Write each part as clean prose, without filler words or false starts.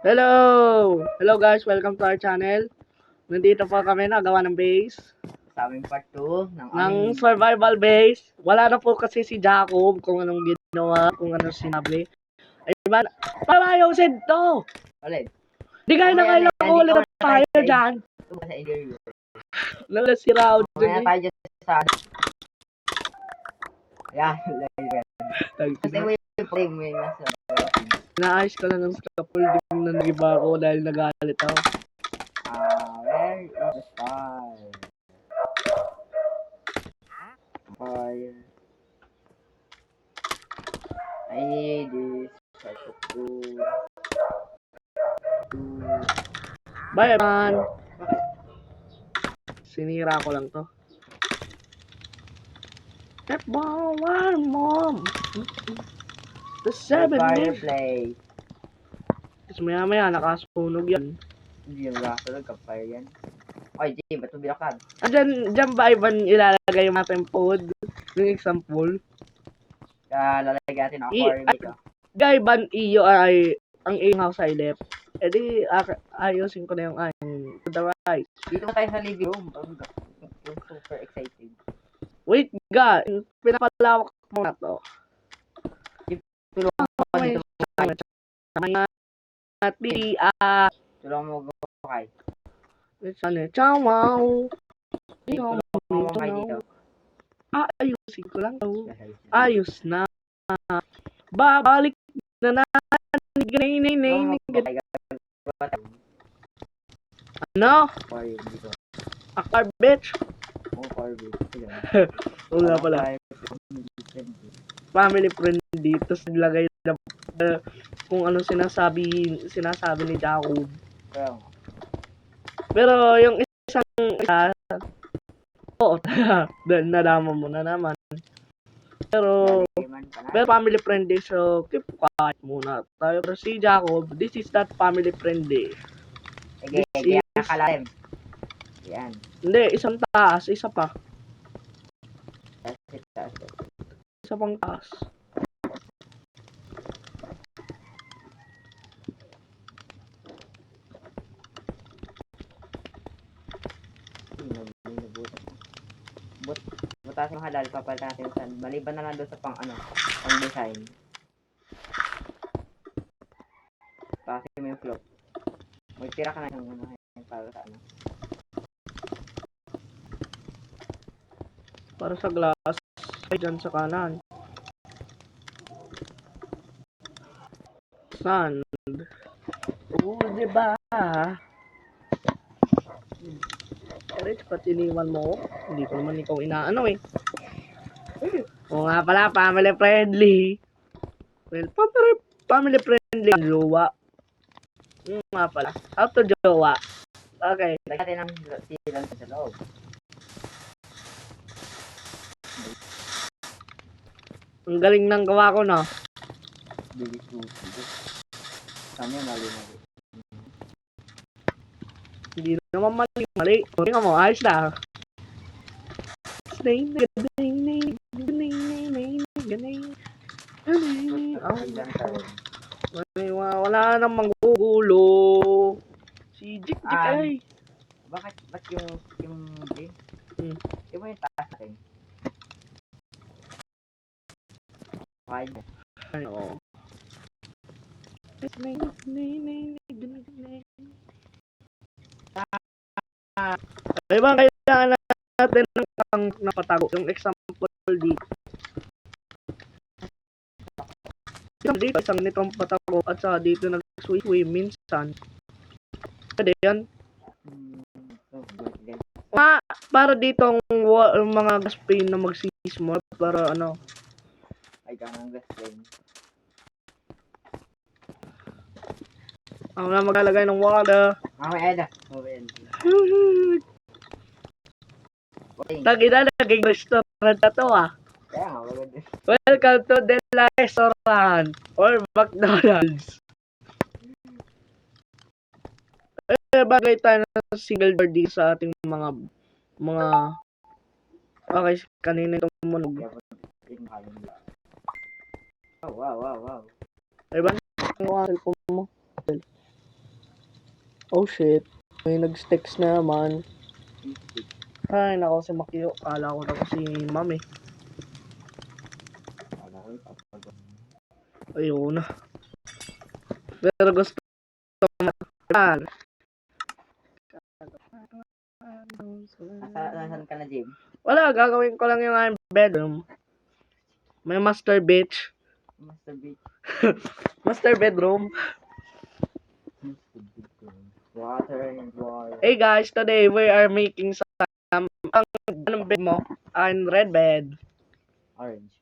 Hello! Hello guys, welcome to our channel. Nandito po kami nagawa ng base. Sa aming part 2 ng Ng aming survival base. Wala na po kasi si Jacob kung anong ginawa, kung anong sinabi. Ay man, palayosin to! ulit. Di kayo na Mamaya kailangan ulit na tayo dyan. Ito ba sa interview? Nalasira ako Mamaya dyan tayo dyan sa... Ayan, kasi eh. mo yung frame mo yung nasa... Naayos ko lang ng scaffold na nag-iba ako dahil nagalit ako. Where is the fire? Fire. I need this. Bye man! Sinira ko lang to. Step one, mom! The 7 minutes! Fireplace. Tapos maya maya nakasunog yan. Hindi yung raso, kapire yan. Oy, Jay, ba't mo binakad? Dyan ba Ivan ilalagay yung ating food? Yung example? Kaya lalagay natin ang aquarium dito. Guy Ivan iyo ay ang ingaw sa left. E di ayusin ko na yung to the right. Dito tayo sa living room. Yung super excited. Wait ga, pinapalawak mo na to. Tulungan mo dito. Mga Tulungan mo kay. Sana ciao wow. Tulungan mo kay dito. Ayusin ko lang to. Ayos na. Babalik na Ano? Aquarium dito. Akar bitch. Aquarium. Oo nga pala. Family friend dito naglagay na kung ano sinasabi ni Jacob. Pero yung isang oo, nadama mo na naman. Pero family friendly, so keep quiet muna tayo. Pero si Jacob, this is not family friendly. Sige, kaya kalalim. Yan. Hindi, isang taas, isa pa. Isa pang taas. Butasin yung halal, papalitan natin sa maliban na lang doon sa pang design. Butasin mo yung float. Magtira ka na ng para sa Para sa glass, ay dyan sa kanan. Sand. Oo, diba? Rich, ba't iniwan mo? Hindi ko naman ikaw inaano eh. Oo nga pala, family friendly. Well, family friendly ang jowa. Nga pala. How to jowa? Okay. lagyan natin ng silang sa loob. Ang galing ng gawa ko, no? Bilis mo. Kami mali. Hindi naman mali. Tingnan mo, ayos na. Wala nang manggugulo. Si Jik ay. Bakit yung di ba yung taas natin? Ay, oo. Ay ba, kailangan natin ng napatago. Yung example dito. Dito, isang nitong patago at saka dito nag-swim minsan. Pwede yan. Para ditong mga gas pain na magsismall para ano. Ay, ganang gas pain. Ako na maglalagay ng water. May Eda. Tagina, naging restaurant na to ah. Kaya nga, maganda. Welcome to the restaurant or McDonald's. Bagay tayo ng single door dito sa ating mga okay, kanina itong tumunog. Wow. Ay ba? Ang cellphone mo. Oh shit. May nag-text na naman. Mystic. Ay, nako si Makio. Kala ko na ko si Mami. Wala ko yung papag. Ayun na. Pero gusto ko na. Nasaan ka na, Jim? Wala, gagawin ko lang yung aming bedroom. May master beach. Master Beach. Master bedroom. Master Beach. Water and water. Hey guys, today we are making some anong bed mo? Ang red bed. Orange.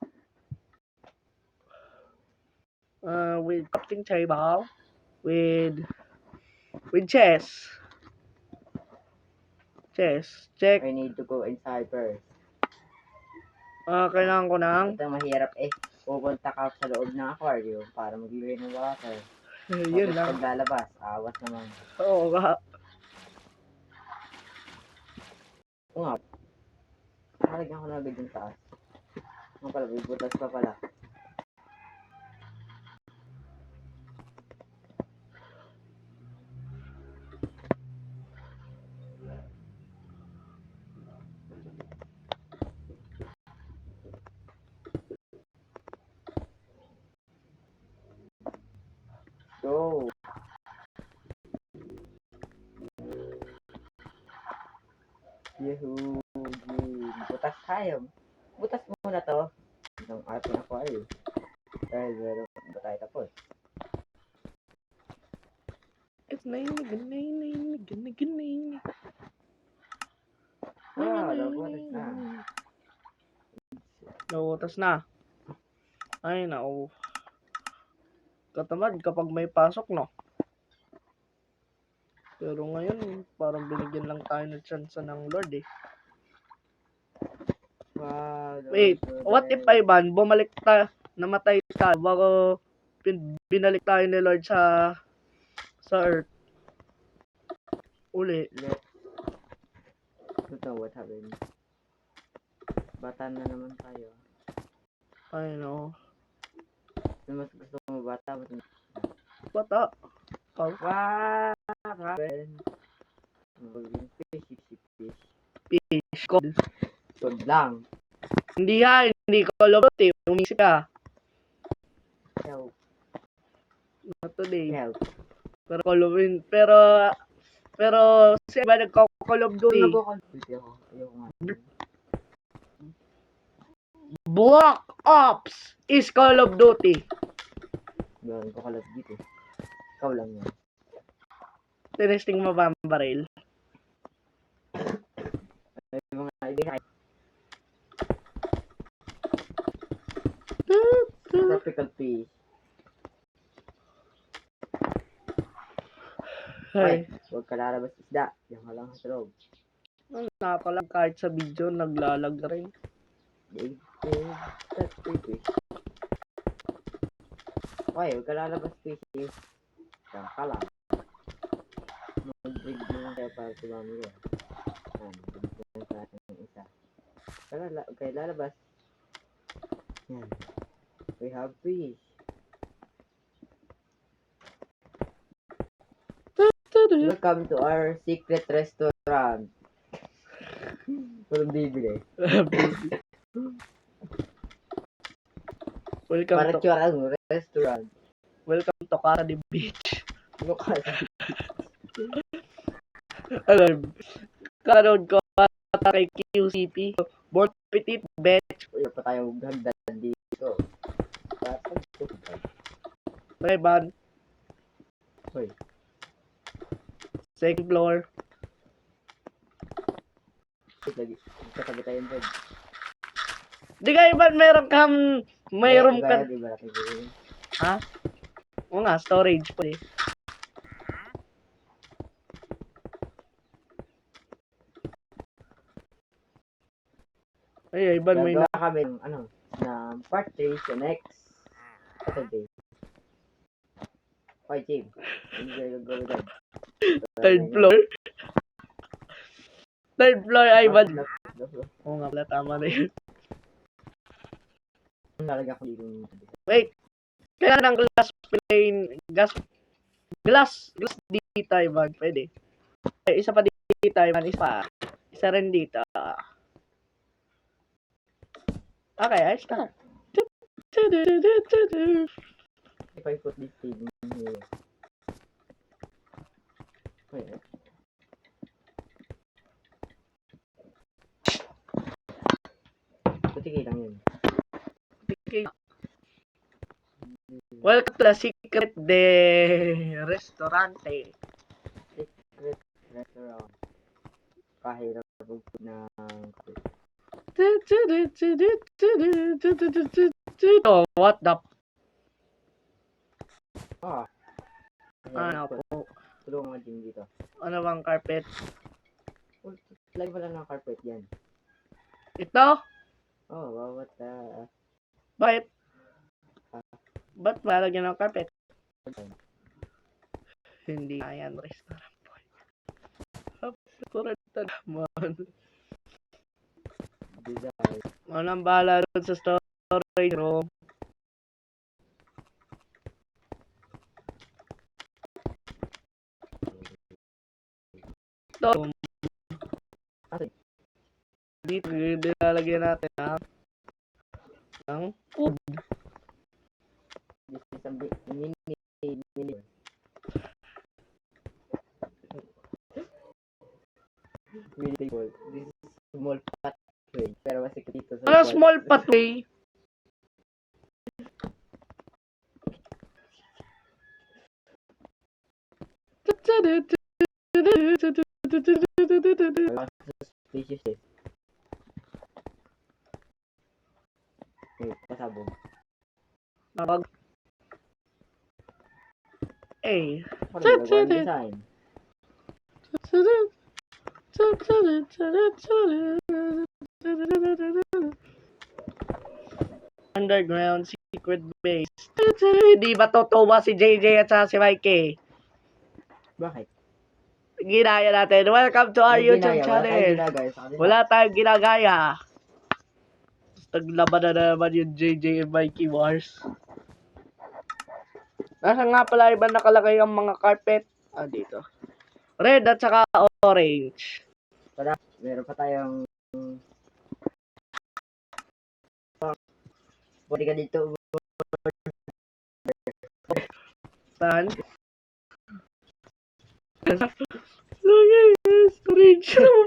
With crafting table. With chess. Check. I need to go inside first. Kailangan ko ng Ito mahirap eh. Pupunta ka sa loob ng aquarium para maglagay ng water. yun Tapos lang. paglalabas, awas naman. Oo nga. Oo nga. Nalagyan ko na agad yung taas. Nga pala, may butas pa pala. Go! Yehoo! Butas tayo. Butas muna to. Itong ating aquarium. Dahil meron ba tayo tapos? It's nine. Nabutas na. Nautas na. Ay, nako. Katamad kapag may pasok, no? Pero ngayon, parang binigyan lang tayo ng chance ng Lord, eh. Wow, Wait, what if Ivan, bumalik tayo, namatay ka, bago binalik tayo ni Lord sa Earth? Uli. Don't know what happened. Bata na naman tayo. Ay, no. Mas gusto mo bata? Bata. Oh. What happened? Maging fish. Fish. Cod. Good lang. Hindi ha, hindi ko lobot eh. Umisip ka. Help. Not today. Help. Pero kolobin. Pero siya ba nagko-Call of Duty? Nagko-confuse ako. Ayoko nga. Black Ops is Call of Duty. Gawin ko kalat dito. Ikaw lang yan. Tinesting mo ba ang baril? May mga idea. Tropical fish. Ay, Huwag ka lalabas isda. Diyan ka lang sa loob. nakalang kahit sa video, naglalag rin. Big fish. Okay, huwag ka lalabas fish. Diyan ka lang. Mag-dig mo lang kayo para tumami ko. Yan. Yan sa atin yung isa. Huwag kayo lalabas. Yan. We have fish. Welcome to our secret restaurant. Walang bibili. Welcome Para to tsura restaurant. Cardi Beach. Mukha. Alam, karoon ko kay QCP. Born Petit Bitch. Wala pa tayong hagdan dito. May ban. Hoy. Second floor. Lagi. Katabi tayong bed. Di ka Ivan, mayroon ka. Iba natin gawin. Ha? Oo nga, storage po eh. Ay, Ivan, may Gagawa kami ng na part 3 sa next Saturday. Okay, Jim. Hindi ka gagawin doon. third floor. Third floor, Ivan. Oo nga pala, tama na yun. Nalagyan ko dito. Wait, kailangan ng glass dito, Ivan. Pwede. Ay, isa pa dito, Ivan. Isa pa. Isa rin dito. Okay, ayos na. If I put this table here. Wait. Puti lang yun. Welcome to the Secret de Restaurante. Secret restaurant. Kahirap mag-put ng kape. Oh, what the... Ah. Ano po? Tulungan mo din dito. Ano bang carpet? Lagi pala ng carpet yan. Ito? Oh, wow, what the... Bakit? Ba't malagyan ng carpet? Hindi na yan, restaurant boy. Restaurant na naman. Design. Walang bahala doon sa storage room. Ito. Dito, nilalagyan natin ng food. This is a big mini. Mini table. This is small pathway. Pero masik dito sa Ano small pathway? Suspicious eh. Wait, pasabog. Napag... Eh. Parang gagawin design. Underground secret base. Di ba totoo si JJ at saka si Mikey? Bakit? Ginaya natin. Welcome to our May YouTube ginaya, channel. Wala tayong ginagaya. Naglaban na naman yung JJ and Mikey Wars. Nasa nga pala iba nakalagay ang mga carpet? Ah, dito. Red at saka orange. Wala, meron pa tayong... Pwede ka dito. Saan? Storage room.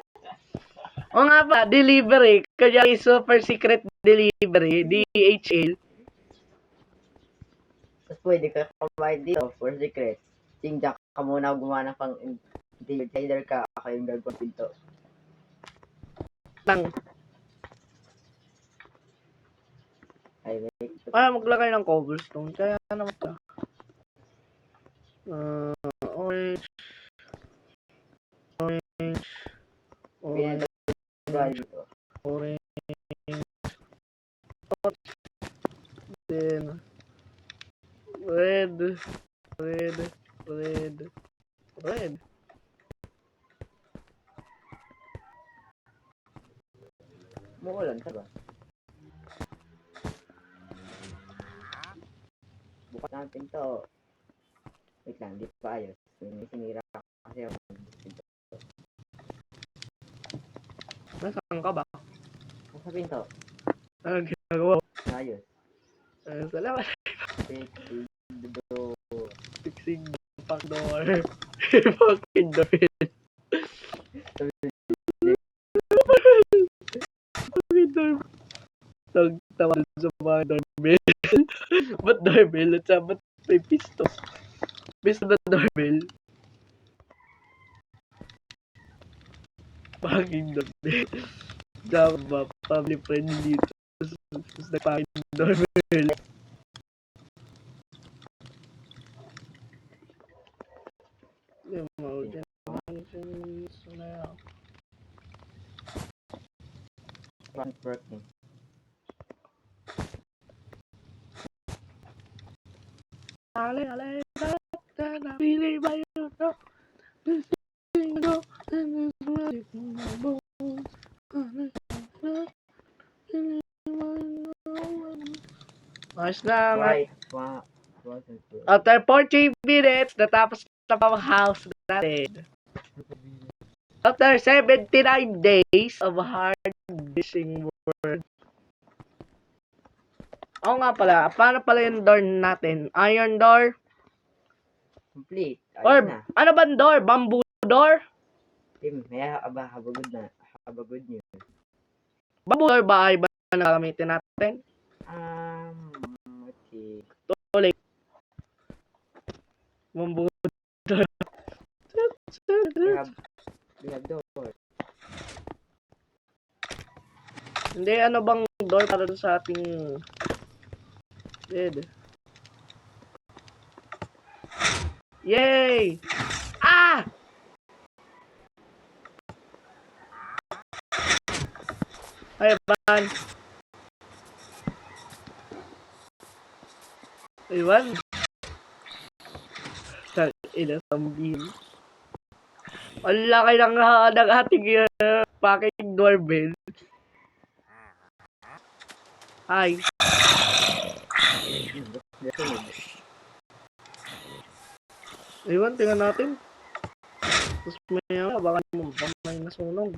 O nga pa, delivery. Kaya super secret delivery, DHL. Tapos pwede ka kumain dito for secret. Tingjack ka muna gumawa ng pang interior ka. Ako yung gagawin pinto. Tang. Ay, may... Maglagay ng cobblestone. Kaya naman ka. Orange. Orange. Orange. dito. Orange. Then, red. Red. Red. Red. Muulan ka ba? Bukas natin pinto. Wait lang, di pa ayos. May sinira kasi ako pinto. Nasaan ka ba? Sa pinto. Anong ginagawa? Ayos. Salamat. Fixing the door. Fixing the back door. Fucking door. Fucking door. Nagtawa sa mga doorbell. Ba't doorbell? At saka ba't may pisto? Pisto na doorbell. Fucking doorbell. Dapat ba? Family friendly dito. Tapos nagpakin doorbell. Front working. Ale, ale, pili ba yun? Ayos lang. Right. After 40 minutes, natapos na pa ang house natin. After 79 days of hard fishing work. Oo nga pala, paano pala yung door natin? Iron door? Complete. Or, Ayos na. ano ba door? Bamboo door? Tim, may habagod na. Habagod niyo. Bamboo door ba ay ba na gamitin natin? Okay. Tuloy. Bamboo door. We have door. Hindi, ano bang door para sa ating bed? Yay! Ah! Ay, ban. Iwan. Sa ina sambil. Ang laki ng ating package doorbell. Hi. Iwan, tingnan natin. Tapos baka may nasunog.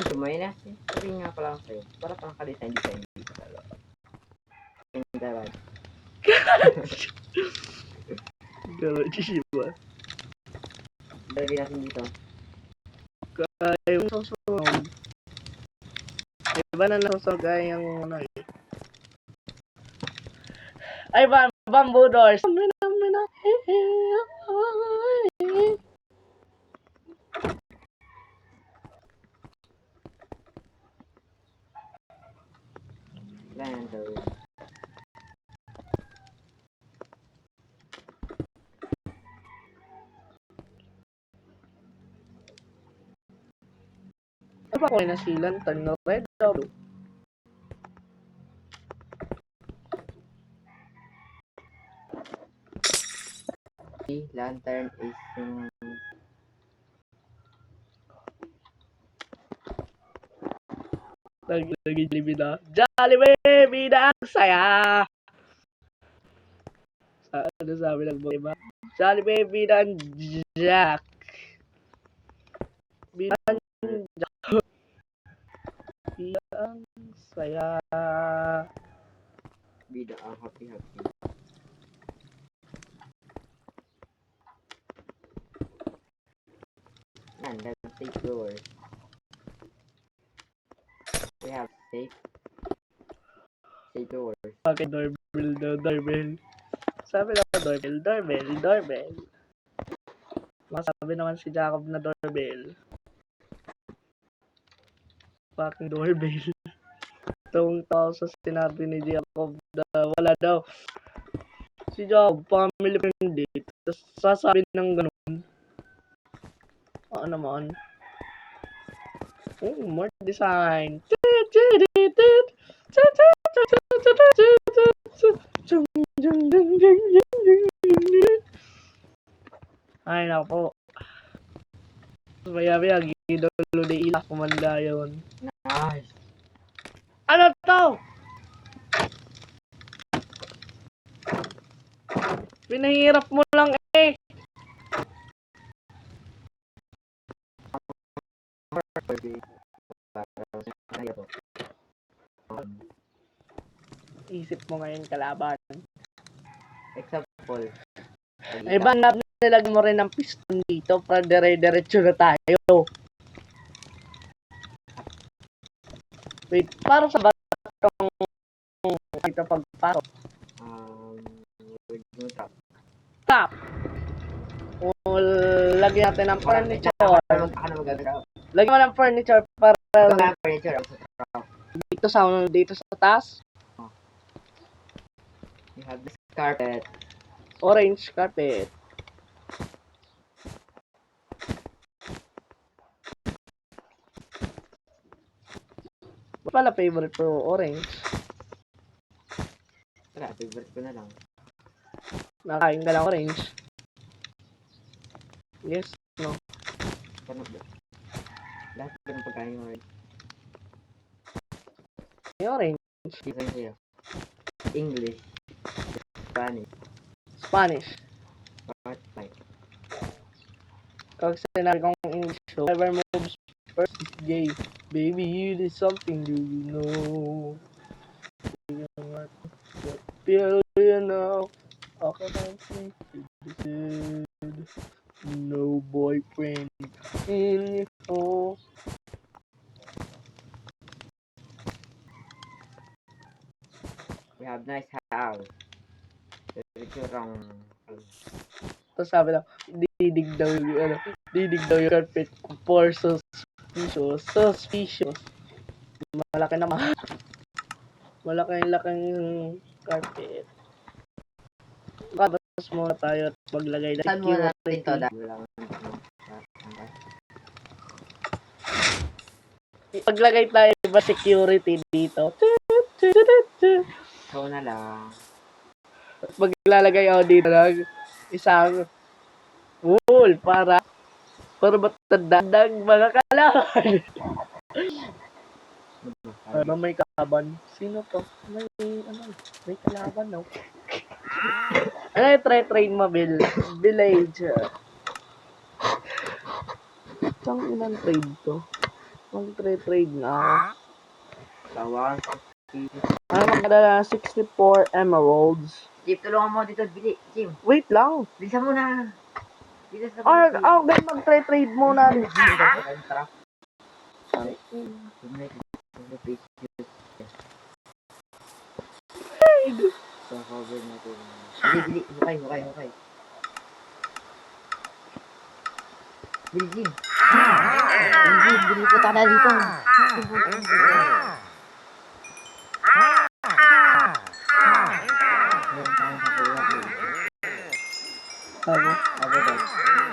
Sumay na. Sabi nga pala sa'yo. Para pang ka-design dito sa loob. Tingnan. Garage ba? Lagay natin dito. Kaya yung susunog. Iba na nasusunog ay yung ano eh. Ay, bamboo doors. Lantern. Ano ba kung nasilan? Turn na red o blue? Lantern is yung Lagi Jollibee na. Jollibee na ang saya! Ano sabi ng mga iba? Jollibee na ang Jack. Bilang Jack. Bilang saya. bida ang happy. Yan, that's safe doors. We have safe doors. Okay, doorbell. Sabi na doorbell. Masabi naman si Jacob na doorbell. Fucking doorbell. Tawang tao sa sinabi ni Jacob na wala daw. Si Jacob, family friendly. Tapos sasabi ng ganun. Ano naman? Oh, more design. Ay, nako po. Maya-maya, ginulo ni Ila kumanda yun. Nice. Ano to? Pinahirap mo lang eh. Isip mo ngayon kalaban. Example. Ay ba nilagyan mo rin ng piston dito para dire-diretso na tayo. Wait, parang sa batong ito pagpasok. With no trap. Tap! O lagyan natin ng furniture. Lagyan mo ng furniture para Furniture. dito sa taas. You have this carpet. Orange carpet. Ba't pala favorite ko orange? Tara, favorite ko na lang. Nakain ka ng orange. Yes, no. Paano ba? Lahat ba ng pagkain mo? Yung orange. Isang sa'yo. English. Spanish. Spanish. Pag sinabi kong English, whoever moves first is gay. Baby, you did something, do you know? Do you know what feel you know? Okay, thank you. No boyfriend in your phone. We have nice house. Picture Tapos sabi lang, didig daw yung, didig daw yung carpet for suspicious. Malaki naman. Malaking carpet. Tapos muna tayo at maglagay na saan mo natin to? security. Paglagay tayo ba security dito? So na lang. Maglalagay ako dito ng isang wall para matandang mga kalaban. May kalaban. Sino to? May kalaban, no? Ano yung train mo, Bill? Village. Saan ilang trade to? Mag-trade na ako. Tawag. Ano magdala 64 emeralds. Jim, tulungan mo dito. Bili. Jim. Wait lang. Bilisan mo na. Bilis na. Okay, mag-trade muna. Tara. So, cover natin. Bili. Hukay. Bili, Jim. Bili po tayo dito. Ako daw.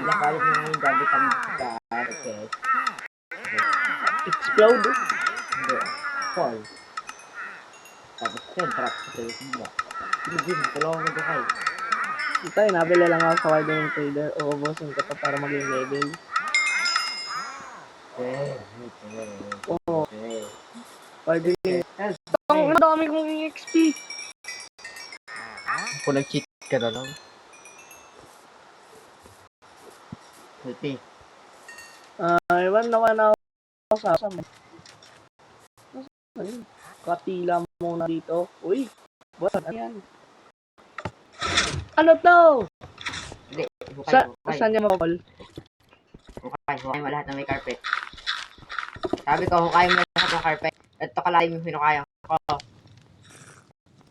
Pinakalit mo nga yung gabi kami sa okay. Explode. Hindi. Fall. Tapos yun, trap sa tayo sila. Jim, tulungan mo ba kayo? Ito, nabili lang ako sa Warden Trader. Uubusin ko to para maging level. Oo. Warden. Ang dami kong XP. Kung nag-cheat ka na lang. Healthy. Iwan na ako sa asam. Ayun. Katila muna dito. Uy. What? Ano yan? Ano to? Hindi. Hukay. Saan niya mapapal? Hukay mo lahat ng may carpet. Sabi ko, hukay mo lahat ng carpet. Ito kalalim yung hinukayang ko.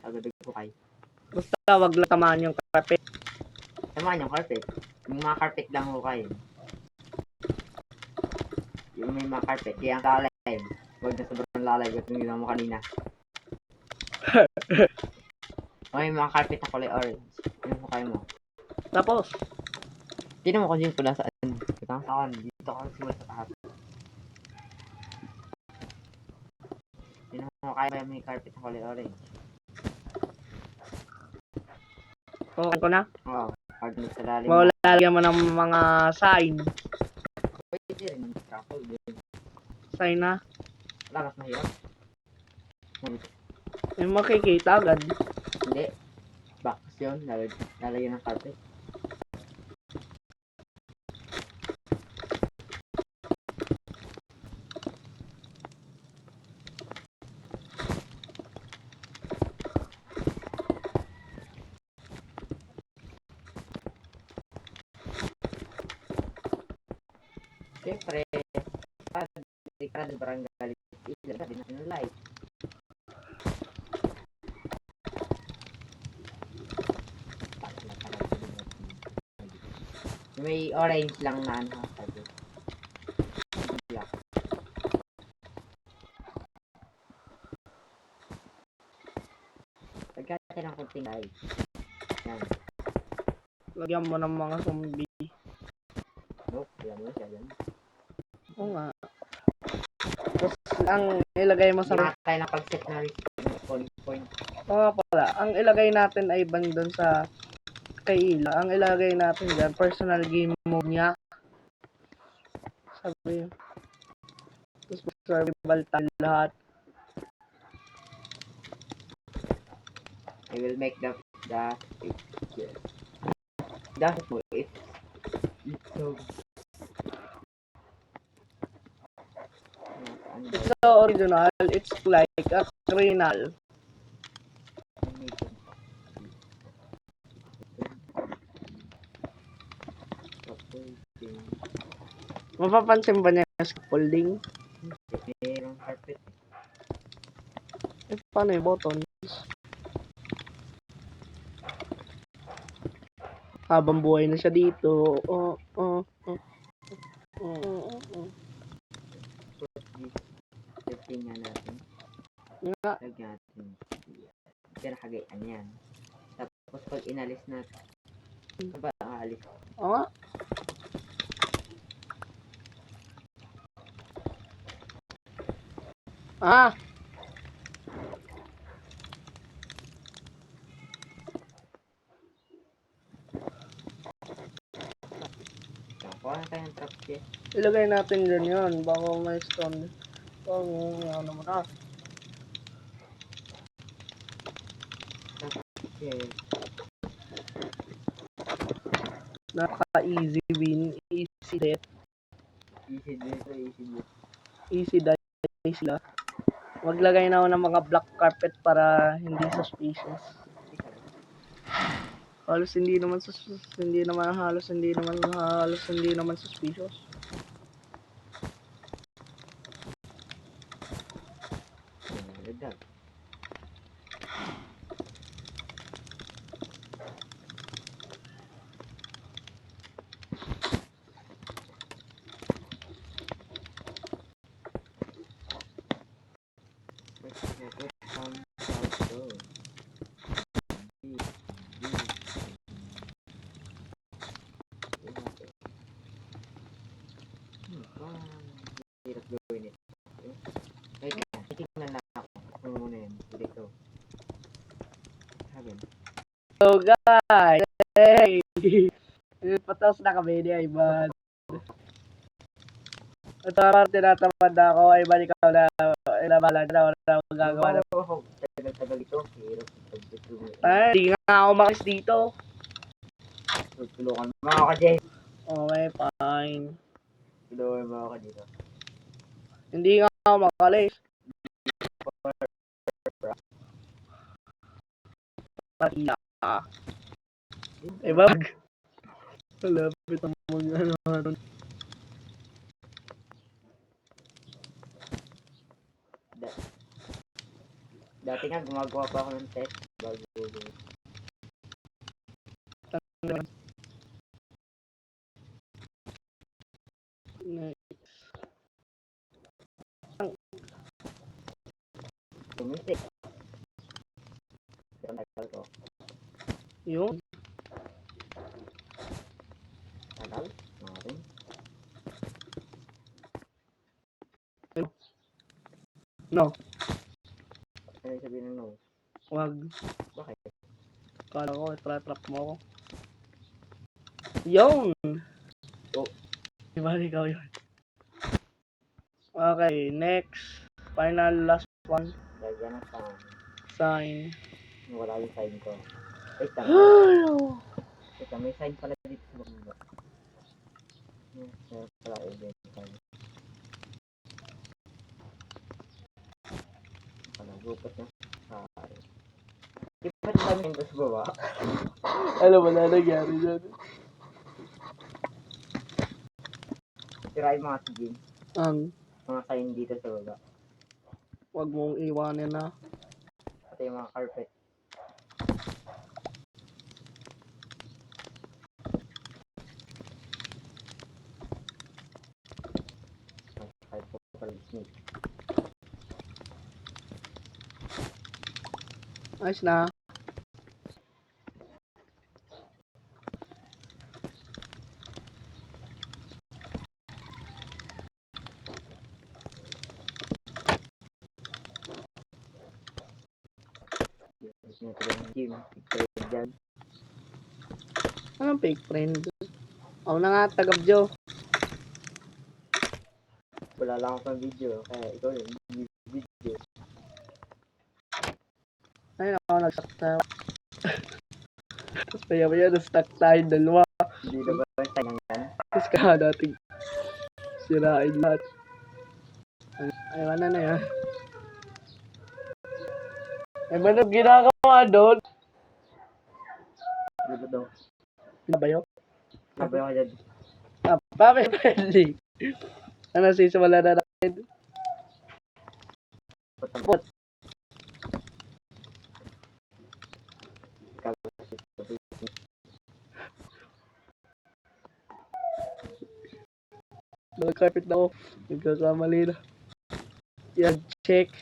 Sabi ko, hukay. Basta wag lang tamaan yung carpet. Tamaan yung carpet. Yung mga carpet lang hukay. Yung may mga carpet. Kaya ang lalim. Huwag na sobrang lalay. Huwag yung ginawa mo kanina. May mga carpet na kulay orange. Yung hukay mo. Tapos? Tignan mo kung yung pula saan. Kita ko saan. Dito ako simula sa taas. Tignan mo kaya may carpet na kulay orange. Okay ko na? Oo. Pag sa lalim. Lalagyan mo ng mga sign. Pwede rin. Shuffle din. Sign na. Wala, mas mahirap. Yung makikita agad. Hindi. Box yun. Lalagyan ng carpet. Siyempre, kada barangay, ilagay natin ng light. May orange lang na ano. Black. Lagyan natin ng kunting light. Yan. Lagyan mo ng mga zombie. Nope, yan mo siya yan. Oo nga. Tapos, ang ilagay mo sa... Hindi tayo ng pag-set na point. Oo nga pala. Ang ilagay natin ay bang doon sa... kay Ila. Ang ilagay natin dyan, personal game mode niya. Sabi. Tapos, survival tayo lahat. I will make the picture. Dapat mo if ito original, it's like a criminal. Mapapansin ba niya yung scaffolding? Mayroong carpet. Paano yung button? Habang buhay na siya dito. Safety nga natin. Nga. Lagyan natin. Pinakagayaan yan. Tapos pag inalis natin, ba aalis? Oo nga. Ah! Kuha na tayo ng trap chest. Ilagay natin dyan yun. Bago may stone. Ano mo na. Chest. Naka-easy win. Easy death. Easy dito, easy dito. Easy die sila. Maglagay na ako ng mga black carpet para hindi suspicious. Halos hindi naman suspicious. Lagdag. Hirap gawin ito. Wait lang, titignan lang ako. Kung muna yun, dito. Sabi. So guys, hey! Patos na kami ni Ivan. At parang tinatamad na ako, Ivan, ikaw na inabalan na wala na akong gagawa na. Tagal-tagal ito. Hirap ito. Ay, hindi nga ako makis dito. Tulungan mo ako dyan. Okay, fine. Tulungan mo ako dito. Hindi nga ako makalis. Patila ka. Ivan, malapit ang mga ano. Dati nga gumagawa pa ako ng test bago tumisik. Pero tagal ko. Yun. Tagal? Maring. No, Ano yung sabihin ng no? wag. Bakit? Kala ko, tra-trap mo ako. Yun! Oh. Diba ikaw yun? Okay, next. Final, last one. Lagyan ng Sign. wala yung sign ko. Wait lang. Wait lang, may sign pala dito sa baba. Yes, pala yung sign. Palagupat na sa di ba dami yung sa baba? Alam mo na nangyari dyan. Tirahin mga sigin. Mga sign dito sa baba. Wag mong iwanin na. Pati yung mga carpet. Kahit po pala snake. Ayos na. Anong fake friend? Ako na nga, tagabjo. Wala lang ako ng video, kaya ikaw yung video. Ayun ako, nag-stuck tayo. Tapos maya-maya, na-stuck tayo dalawa. Hindi na ba tayo yan? Tapos kaya natin sirain lahat. Aywan na yan. Ay, ba ginagawa doon? Dito daw. Pinabayo? Sabi ako dyan. Family friendly. Ano sisimula na natin? Put. Nag-carpet na ako. Nagkakamali na. Yan, check.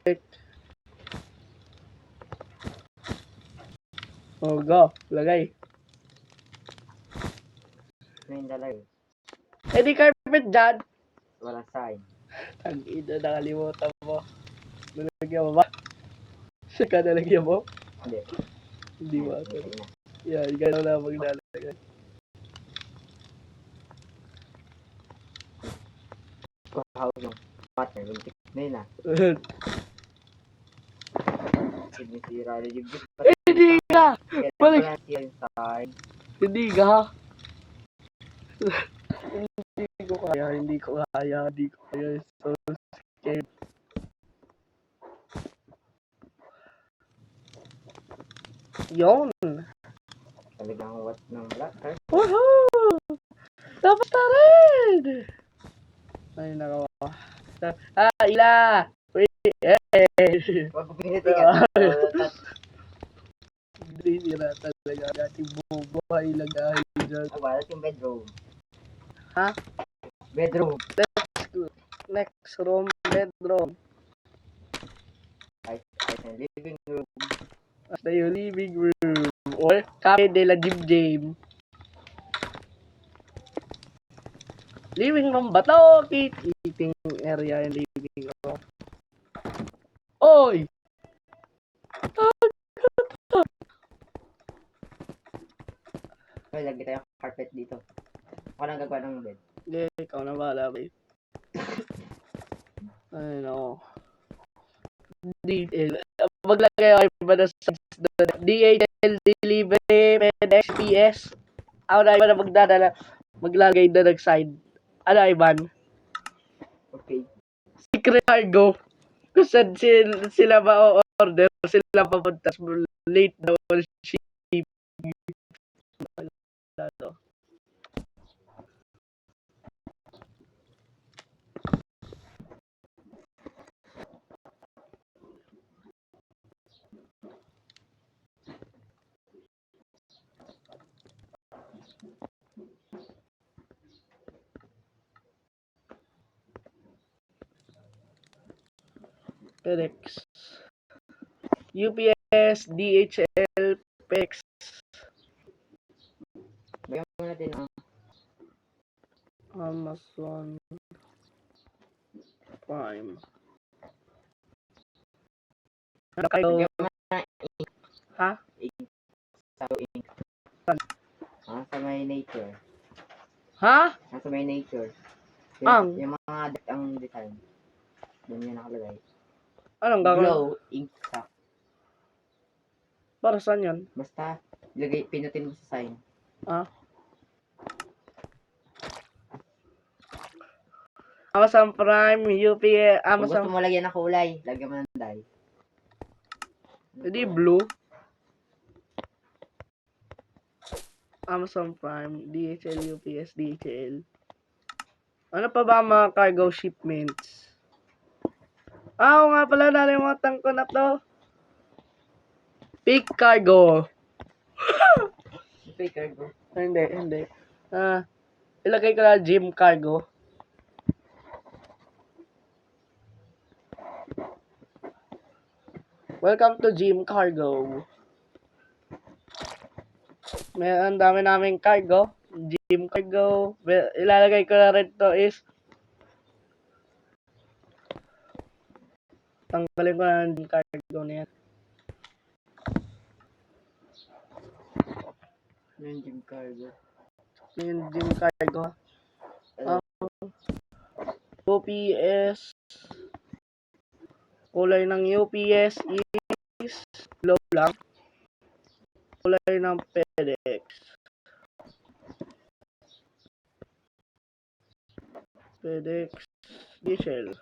Check. Oh, go. Lagay. Ngayon talaga. Eh, di carpet dyan. Walang sign. Tag-ina, nakalimutan mo. Nalagyan mo ba? Siya ka nalagyan mo? Hindi. Hindi ba? Hindi na. Yan, gano'n na maglalagay. Kahawag yung partner. Ngayon na. Sinisira na yung gift. Hindi ka! Balik! Kaya siya yung sign. Hindi ka! Hindi ko kaya, hindi ko kaya, hindi ko kaya. So scared. Yun! Talagang what ng black card. Woohoo! Dapat na rin! Ay, nakawa. Ila! Wait! Eh! Huwag ko pinitigan. Hindi na talaga natin bubuhay lang dahil dyan. Balat yung bedroom. Ha? Bedroom. Next room, bedroom. Ay, living room. Basta yung living room. Or cafe de la Jim Jam. Living room ba to? Eating area yung living room. Oy! Ay, lagi tayong carpet dito. Ako nang gagawa ng bed. Hindi, ikaw na bahala, babe. Ay, no. DHL. Maglagay ako iba na sa DHL delivery FedEx PS. Ako na iba na magdadala. Maglagay na nag-sign. Ano, Ivan? Okay. Secret cargo. Kung saan sila ma-order, sila papunta. Late na shipping. FedEx. UPS, DHL, PEX. Bayan mo natin ang Amazon Prime. lagyan mo na Ha? sa ink. Sa may nature. Ha? Sa may nature. Ang? Yung mga ang design. Doon yan nakalagay. Anong gagawin? Glow ink sac. Para saan yan? Basta, pinutin mo sa sign. Ha? Amazon Prime, UPS, Kung gusto Amazon... mo lagyan ng kulay, lagyan mo ng dye. Hindi, blue. Amazon Prime, DHL, UPS, DHL. Ano pa ba ang mga cargo shipments? Oo nga pala, nalimutan ko na to. Peak cargo. Fake cargo. Hindi. Ilagay ko na gym cargo. Welcome to Gym Cargo. May ang dami naming cargo. Gym cargo. Ilalagay ko na rin to is tanggalin ko na yung cargo na yan. Yung gym cargo. Yung gym cargo. UPS. Kulay ng UPS is low lang. Kulay ng FedEx. FedEx, diesel.